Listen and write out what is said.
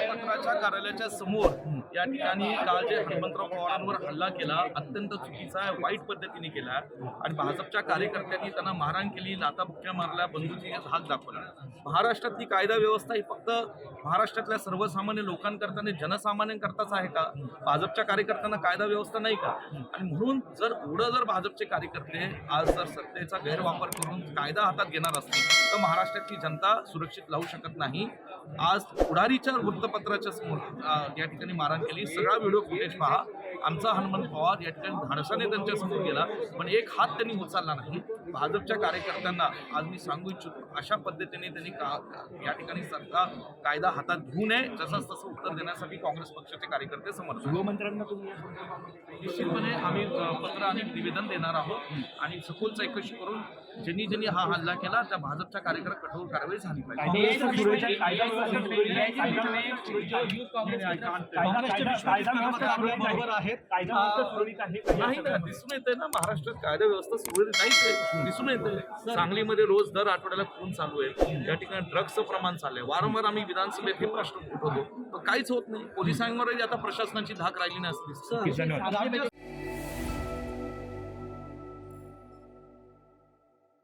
पत्राच्या कार्यालयाच्या समोर या ठिकाणी काल जे हेमंतराव पवारांवर हल्ला केला अत्यंत चुकीचा वाईट पद्धतीने केला आणि भाजपच्या कार्यकर्त्यांनी त्यांना मारहाण केली, लाथाबुक्क्या मारल्या, बंदुकीचा धाक दाखवला. महाराष्ट्रातली कायदा व्यवस्था ही फक्त महाराष्ट्रातल्या सर्वसामान्य लोकांकरता आणि जनसामान्यांकरताच आहे का? भाजपच्या कार्यकर्त्यांना कायदा व्यवस्था नाही का? आणि म्हणून जर भाजपचे कार्यकर्ते आज जर सत्तेचा गैरवापर करून कायदा हातात घेणार असतील तर महाराष्ट्रातली जनता सुरक्षित राहू शकत नाही. आज पुढारीच्या वृत्तपत्राच्या समोर या ठिकाणी मारहाण केली. सगळा व्हिडिओ फुटेज पहा. आमचा हनुमंत पवार या ठिकाणी धाडसाने त्यांच्या समोर गेला पण एक हात त्यांनी उचलला नाही. भाजपच्या कार्यकर्त्यांना आज मी सांगू इच्छितो अशा पद्धतीने त्यांनी या ठिकाणी सरकार कायदा हातात घेऊ नये जसं तसं उत्तर देण्यासाठी काँग्रेस पक्षाचे कार्यकर्ते समर्थ. गृहमंत्र्यांना तुम्ही निश्चितपणे आम्ही पत्र आणि निवेदन देणार आहोत आणि सखोल चौकशी करून ज्यांनी हा हल्ला केला त्या भाजपच्या कार्यकर्त्यांवर कठोर कारवाई झाली पाहिजे. नाही ना, दिसून येते ना महाराष्ट्रात कायदा व्यवस्था सुरळीत नाहीच दिसून येते. सांगलीमध्ये रोज दर आठवड्याला खून चालू आहे, या ठिकाणी ड्रग्सचं प्रमाण चाललंय. वारंवार आम्ही विधानसभेत हे प्रश्न उठवतो पण काहीच होत नाही. पोलिसांवरही आता प्रशासनाची धाक राहिली नसते.